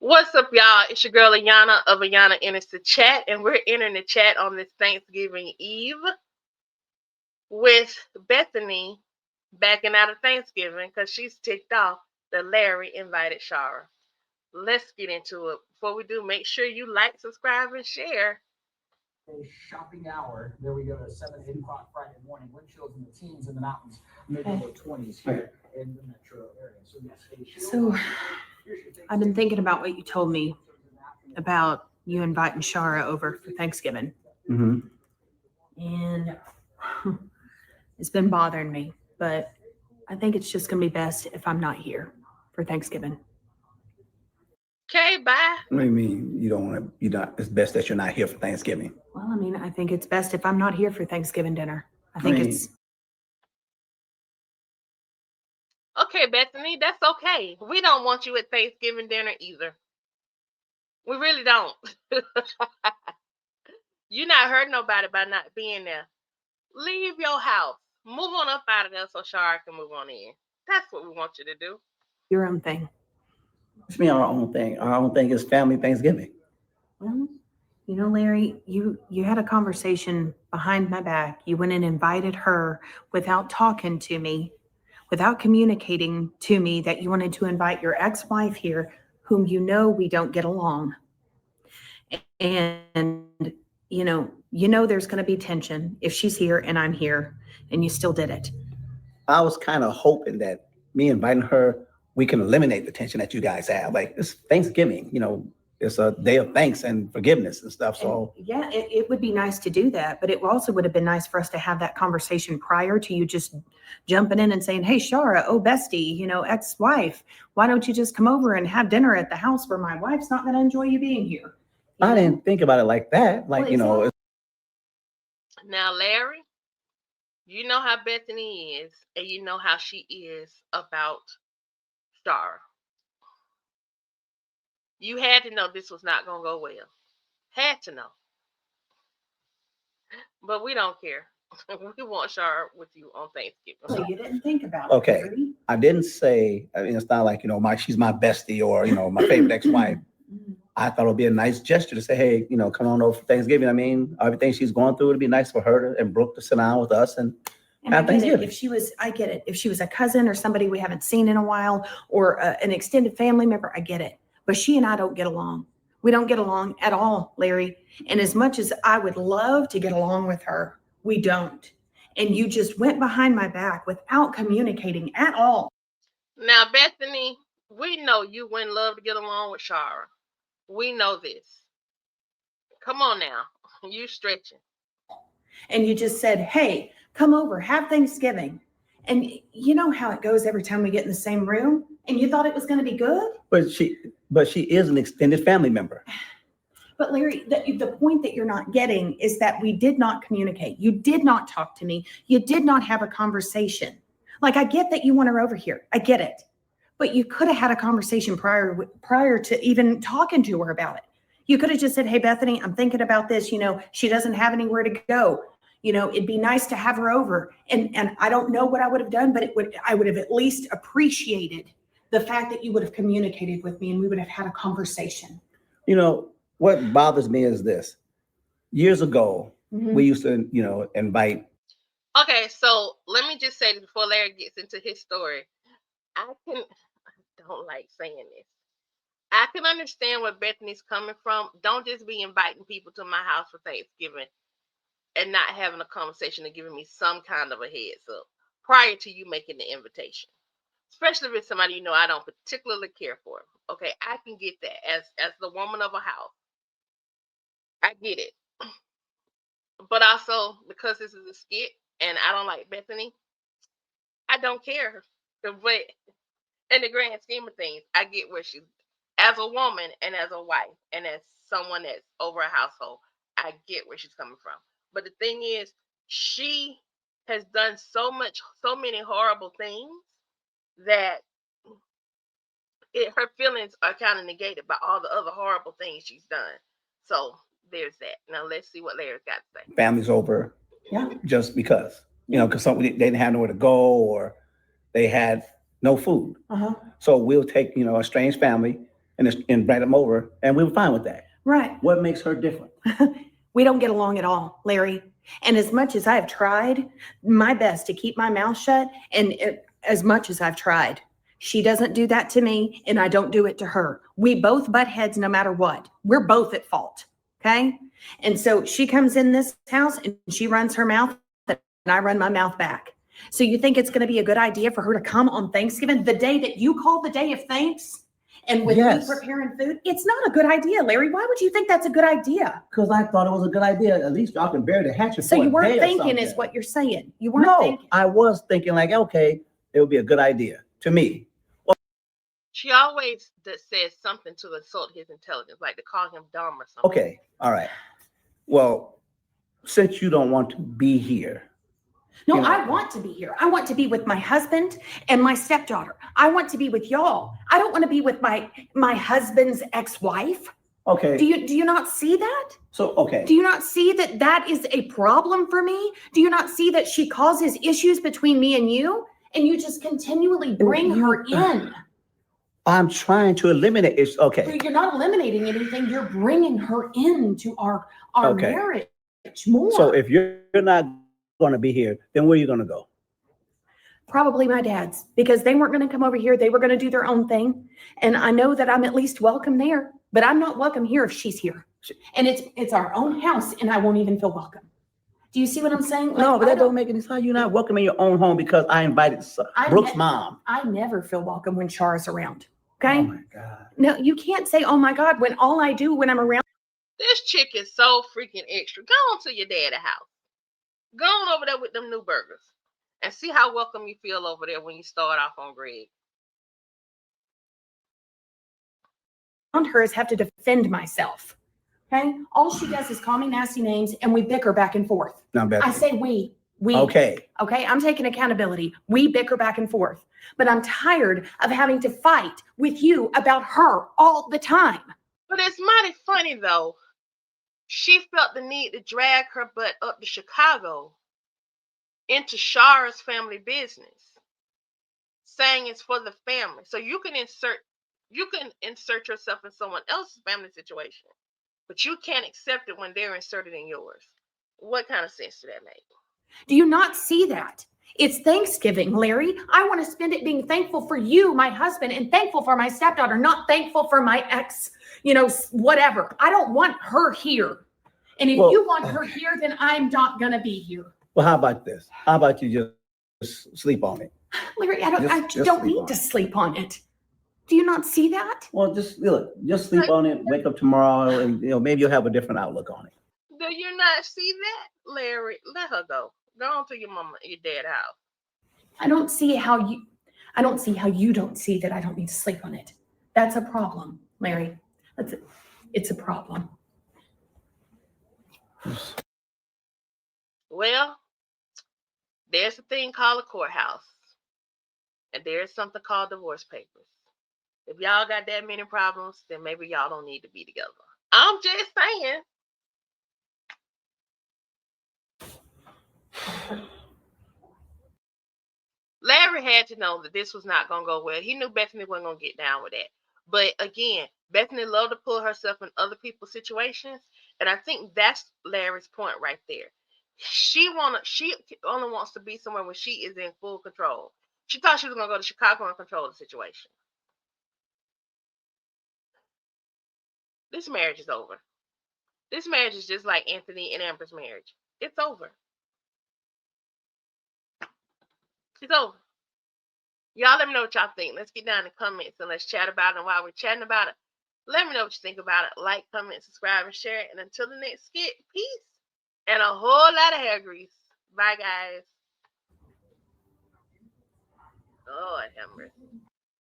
What's up, y'all? It's your girl Ayana of Ayana Enters the Chat, and we're entering the chat on this Thanksgiving Eve with Bethany backing out of Thanksgiving because she's ticked off that Larry invited Shara. Let's get into it. Before we do, make sure you like, subscribe, and share. A shopping hour. There we go to 7, 8 o'clock Friday morning. Wind chills in the teens in the mountains, mid to low 20s here in the metro area. So yes, So I've been thinking about what you told me about you inviting Shara over for Thanksgiving. Mm-hmm. And it's been bothering me, but I think it's just going to be best if I'm not here for Thanksgiving. Okay, bye. What do you mean you don't want to? You not? It's best that you're not here for Thanksgiving. Well, I mean, I think it's best if I'm not here for Thanksgiving dinner. I think it's Okay, Bethany, that's okay. We don't want you at Thanksgiving dinner either. We really don't. You're not hurting nobody by not being there. Leave your house. Move on up out of there so Shara can move on in. That's what we want you to do. your own thing. It's me our own thing. Our own thing is family Thanksgiving. Well, you know, Larry, you had a conversation behind my back. You went and invited her without talking to me, without communicating to me that you wanted to invite your ex-wife here, whom you know we don't get along. And you know there's going to be tension if she's here and I'm here, and you still did it. I was kind of hoping that me inviting her, we can eliminate the tension that you guys have. Like it's Thanksgiving, it's a day of thanks and forgiveness and stuff. So And yeah, it would be nice to do that, but it also would have been nice for us to have that conversation prior to you just jumping in and saying, "Hey, Shara, oh bestie, ex-wife, why don't you just come over and have dinner at the house where my wife's not going to enjoy you being here?" I didn't think about it like that. Like, Well, Now, Larry, you know how Bethany is, and you know how she is about Shara. You had to know this was not going to go well. Had to know. But we don't care. We want Shara with you on Thanksgiving. So you didn't think about it. okay. Larry. I didn't say, it's not like, she's my bestie or, my favorite ex-wife. I thought it would be a nice gesture to say, hey, come on over for Thanksgiving. I mean, everything she's going through, it'd be nice for her and Brooke to sit down with us and have Thanksgiving. I get it. If she was a cousin or somebody we haven't seen in a while, or an extended family member, I get it. But she and I don't get along. We don't get along at all, Larry. And as much as I would love to get along with her, we don't. And you just went behind my back without communicating at all. Now, Bethany, we know you wouldn't love to get along with Shara. We know this. Come on now. You stretching. And you just said, "Hey, come over, have Thanksgiving." And you know how it goes every time we get in the same room. And you thought it was going to be good. But she is an extended family member. But Larry, the point that you're not getting is that we did not communicate. You did not talk to me. You did not have a conversation. Like, I get that you want her over here. I get it. But you could have had a conversation prior to even talking to her about it. You could have just said, "Hey, Bethany, I'm thinking about this. She doesn't have anywhere to go. It'd be nice to have her over." And I don't know what I would have done, but I would have at least appreciated the fact that you would have communicated with me and we would have had a conversation. What bothers me is this. Years ago, we used to, invite. Okay, so let me just say this before Larry gets into his story. I don't like saying this. I can understand where Bethany's coming from. Don't just be inviting people to my house for Thanksgiving and not having a conversation and giving me some kind of a heads up prior to you making the invitation. Especially if it's somebody I don't particularly care for. Okay, I can get that as the woman of a house. I get it. But also, because this is a skit and I don't like Bethany, I don't care. But in the grand scheme of things, I get where she's, as a woman and as a wife and as someone that's over a household, I get where she's coming from. But the thing is, she has done so many horrible things that her feelings are kind of negated by all the other horrible things she's done. So there's that. Now let's see what Larry's got to say. Families over, just because, because they didn't have nowhere to go or they had no food. Uh-huh. So we'll take, a strange family, and invite them over, and we were fine with that. Right. What makes her different? We don't get along at all, Larry. And as much as I have tried my best to keep my mouth shut, as much as I've tried, she doesn't do that to me, and I don't do it to her. We both butt heads no matter what. We're both at fault. Okay. And so she comes in this house and she runs her mouth, and I run my mouth back. So you think it's going to be a good idea for her to come on Thanksgiving, the day that you call the day of thanks? And with me preparing food, it's not a good idea, Larry. Why would you think that's a good idea? Because I thought it was a good idea. At least y'all can bear the hatchet. So you weren't thinking, is what you're saying. You weren't thinking. I was thinking like, okay, it would be a good idea to me. She always says something to insult his intelligence, like to call him dumb or something. Okay, all right. Well, since you don't want to be here. No, I want to be here. I want to be with my husband and my stepdaughter. I want to be with y'all. I don't want to be with my husband's ex-wife. Okay. Do you not see that? So, okay. Do you not see that that is a problem for me? Do you not see that she causes issues between me and you you just continually bring her in? I'm trying to eliminate it. Okay. You're not eliminating anything. You're bringing her into our marriage more. So if you're not going to be here, then where are you going to go? Probably my dad's, because they weren't going to come over here. They were going to do their own thing. And I know that I'm at least welcome there, but I'm not welcome here if she's here. And it's our own house, and I won't even feel welcome. Do you see what I'm saying? Like, no, but that don't make any sense. You're not welcome in your own home because I invited Brooke's mom. I never feel welcome when Shara's around. Okay? Oh my God. No, you can't say, oh my God, when all I do when I'm around. This chick is so freaking extra. Go on to your dad's house. Go on over there with them new burgers and see how welcome you feel over there when you start off on Greg. Around her is have to defend myself. Okay? All she does is call me nasty names and we bicker back and forth. Now, Bethany. I say we. Okay. Okay, I'm taking accountability. We bicker back and forth. But I'm tired of having to fight with you about her all the time. But it's mighty funny though. She felt the need to drag her butt up to Chicago into Shara's family business, saying it's for the family. So you can insert yourself in someone else's family situation, but you can't accept it when they're inserted in yours. What kind of sense does that make? Do you not see that? It's Thanksgiving, Larry. I want to spend it being thankful for you, my husband, and thankful for my stepdaughter, not thankful for my ex, whatever. I don't want her here. And if you want her here, then I'm not going to be here. Well, how about this? How about you just sleep on it? Larry, I don't need to sleep on it. Do you not see that? Well, just sleep on it, wake up tomorrow, and maybe you'll have a different outlook on it. Do you not see that, Larry? Let her go. Go on to your mama, your dad's house. I don't see how you don't see that I don't need to sleep on it. That's a problem, Larry. It's a problem. Well, there's a thing called a courthouse, and there's something called divorce papers. If y'all got that many problems, then maybe y'all don't need to be together. I'm just saying. Larry had to know that this was not going to go well. He knew Bethany wasn't going to get down with that. But again, Bethany loved to put herself in other people's situations. And I think that's Larry's point right there. She only wants to be somewhere where she is in full control. She thought she was going to go to Chicago and control the situation. This marriage is over. This marriage is just like Anthony and Amber's marriage. It's over. It's over. Y'all let me know what y'all think. Let's get down in the comments and let's chat about it. And while we're chatting about it, let me know what you think about it. Like, comment, subscribe, and share. And until the next skit, peace and a whole lot of hair grease. Bye, guys. Lord have mercy.